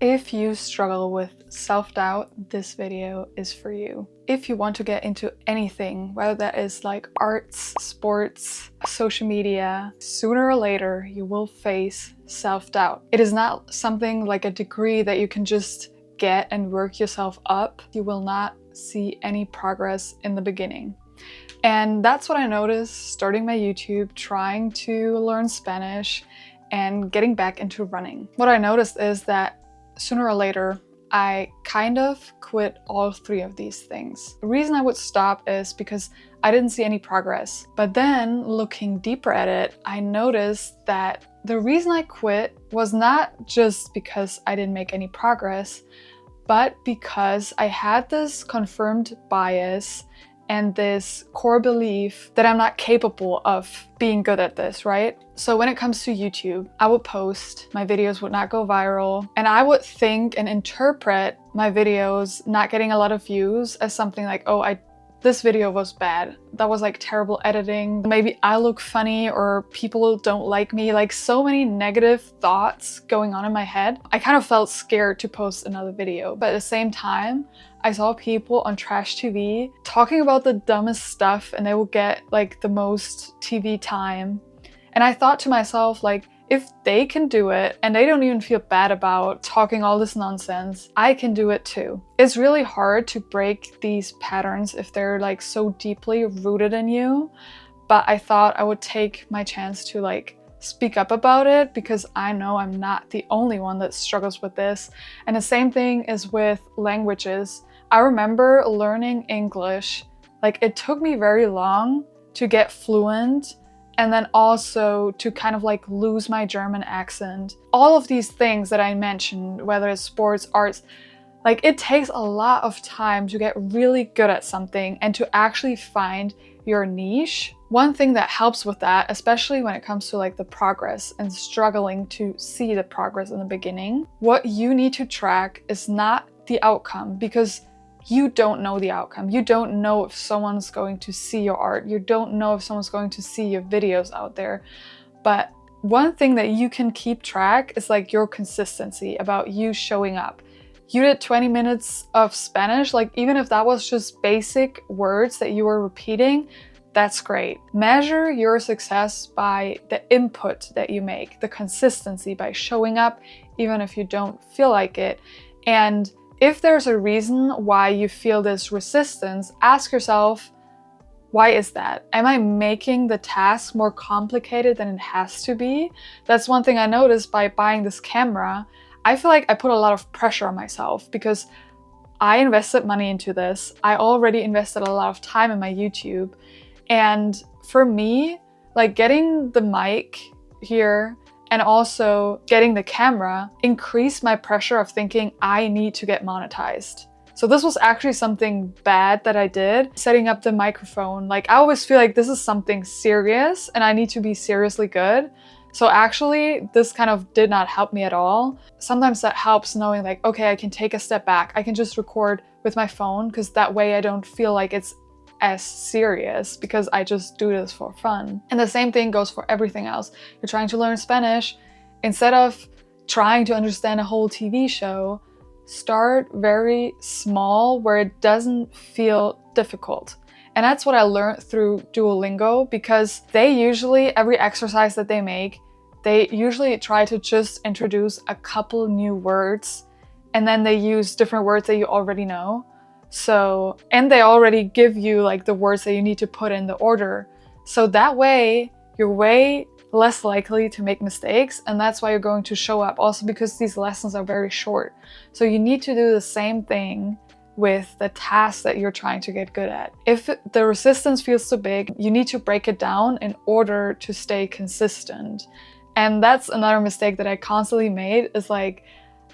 If you struggle with self-doubt, this video is for you. If you want to get into anything, whether that is like arts, sports, social media, sooner or later you will face self-doubt. It is not something like a degree that you can just get and work yourself up. You will not see any progress in the beginning. And that's what I noticed starting my YouTube, trying to learn Spanish and getting back into running. What I noticed is that sooner or later, I kind of quit all three of these things. The reason I would stop is because I didn't see any progress. But then looking deeper at it, I noticed that the reason I quit was not just because I didn't make any progress, but because I had this confirmed bias and this core belief that I'm not capable of being good at this, right? So when it comes to YouTube, I would post, my videos would not go viral, and I would think and interpret my videos not getting a lot of views as something like, oh, this video was bad. That was like terrible editing. Maybe I look funny or people don't like me. Like so many negative thoughts going on in my head. I kind of felt scared to post another video. But at the same time, I saw people on trash TV talking about the dumbest stuff and they will get like the most TV time. And I thought to myself, like, if they can do it and they don't even feel bad about talking all this nonsense, I can do it too. It's really hard to break these patterns if they're like so deeply rooted in you. But I thought I would take my chance to like speak up about it because I know I'm not the only one that struggles with this. And the same thing is with languages. I remember learning English, like it took me very long to get fluent and then also to kind of like lose my German accent. All of these things that I mentioned, whether it's sports, arts, like it takes a lot of time to get really good at something and to actually find your niche. One thing that helps with that, especially when it comes to like the progress and struggling to see the progress in the beginning, what you need to track is not the outcome, because you don't know the outcome. You don't know if someone's going to see your art. You don't know if someone's going to see your videos out there. But one thing that you can keep track is like your consistency about you showing up. You did 20 minutes of Spanish, like even if that was just basic words that you were repeating, that's great. Measure your success by the input that you make, the consistency by showing up, even if you don't feel like it. And if there's a reason why you feel this resistance, ask yourself, why is that? Am I making the task more complicated than it has to be? That's one thing I noticed by buying this camera. I feel like I put a lot of pressure on myself because I invested money into this. I already invested a lot of time in my YouTube. And for me, like getting the mic here and also getting the camera increased my pressure of thinking I need to get monetized. So this was actually something bad that I did. Setting up the microphone, like I always feel like this is something serious and I need to be seriously good. So actually this kind of did not help me at all. Sometimes that helps knowing like, okay, I can take a step back. I can just record with my phone because that way I don't feel like it's as serious because I just do this for fun. And the same thing goes for everything else. You're trying to learn Spanish, instead of trying to understand a whole TV show, start very small where it doesn't feel difficult. And that's what I learned through Duolingo, because they usually, every exercise that they make, they usually try to just introduce a couple new words and then they use different words that you already know. So, and they already give you like the words that you need to put in the order. So that way, you're way less likely to make mistakes, and that's why you're going to show up. Also because these lessons are very short. So you need to do the same thing with the task that you're trying to get good at. If the resistance feels too big, you need to break it down in order to stay consistent. And that's another mistake that I constantly made, is like,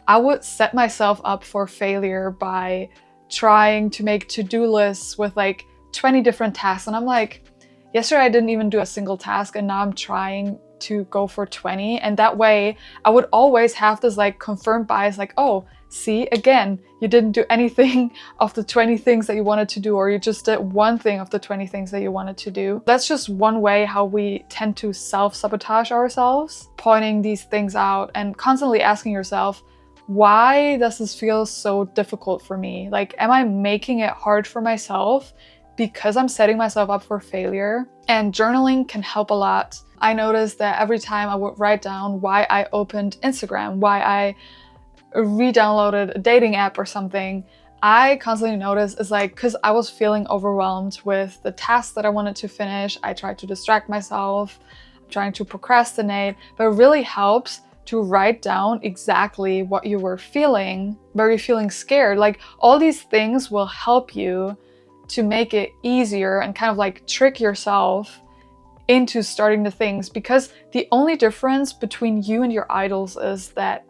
I would set myself up for failure by trying to make to-do lists with like 20 different tasks. And I'm like, yesterday I didn't even do a single task and now I'm trying to go for 20. And that way I would always have this like confirmed bias, like, oh, see, again, you didn't do anything of the 20 things that you wanted to do, or you just did one thing of the 20 things that you wanted to do. That's just one way how we tend to self-sabotage ourselves, pointing these things out and constantly asking yourself, why does this feel so difficult for me? Like, am I making it hard for myself because I'm setting myself up for failure? And journaling can help a lot. I noticed that every time I would write down why I opened Instagram, why I re-downloaded a dating app or something, I constantly noticed it's like, because I was feeling overwhelmed with the tasks that I wanted to finish. I tried to distract myself, trying to procrastinate, but it really helps to write down exactly what you were feeling. Were you feeling scared? Like, all these things will help you to make it easier and kind of like trick yourself into starting the things, because the only difference between you and your idols is that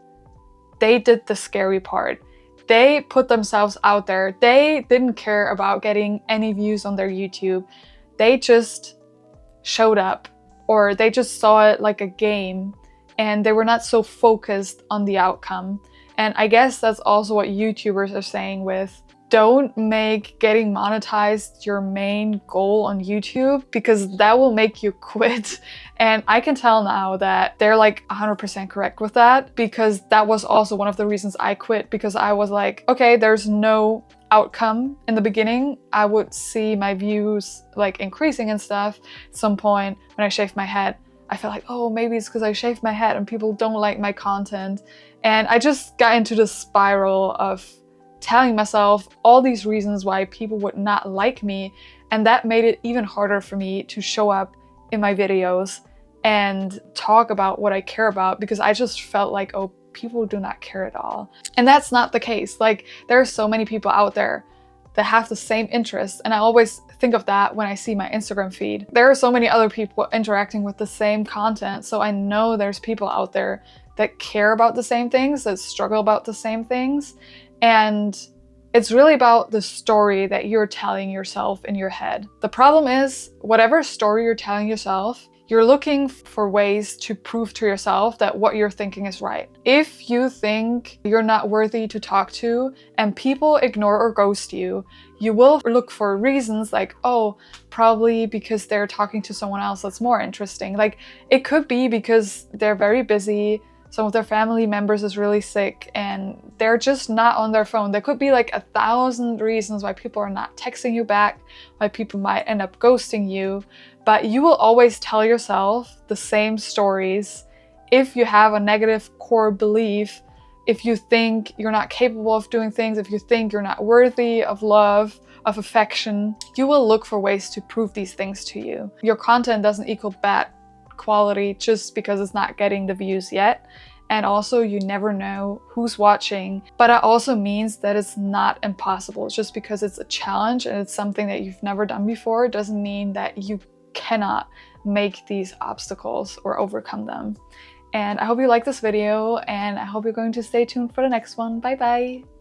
they did the scary part. They put themselves out there. They didn't care about getting any views on their YouTube. They just showed up, or they just saw it like a game, and they were not so focused on the outcome. And I guess that's also what YouTubers are saying with, don't make getting monetized your main goal on YouTube, because that will make you quit. And I can tell now that they're like 100% correct with that, because that was also one of the reasons I quit, because I was like, okay, there's no outcome in the beginning. I would see my views like increasing and stuff. At some point when I shaved my head, I felt like, oh, maybe it's because I shaved my head and people don't like my content. And I just got into this spiral of telling myself all these reasons why people would not like me, and that made it even harder for me to show up in my videos and talk about what I care about, because I just felt like, oh, people do not care at all. And that's not the case. Like, there are so many people out there that have the same interests, and I always think of that when I see my Instagram feed. There are so many other people interacting with the same content, so I know there's people out there that care about the same things, that struggle about the same things. And it's really about the story that you're telling yourself in your head. The problem is, whatever story you're telling yourself, you're looking for ways to prove to yourself that what you're thinking is right. If you think you're not worthy to talk to and people ignore or ghost you, you will look for reasons like, oh, probably because they're talking to someone else that's more interesting. Like, it could be because they're very busy, some of their family members is really sick, and they're just not on their phone. There could be like 1,000 reasons why people are not texting you back, why people might end up ghosting you, but you will always tell yourself the same stories. If you have a negative core belief, if you think you're not capable of doing things, if you think you're not worthy of love, of affection, you will look for ways to prove these things to you. Your content doesn't equal bad quality just because it's not getting the views yet. And also, you never know who's watching, but it also means that it's not impossible. Just because it's a challenge and it's something that you've never done before doesn't mean that you cannot make these obstacles or overcome them. And I hope you like this video, and I hope you're going to stay tuned for the next one. Bye bye!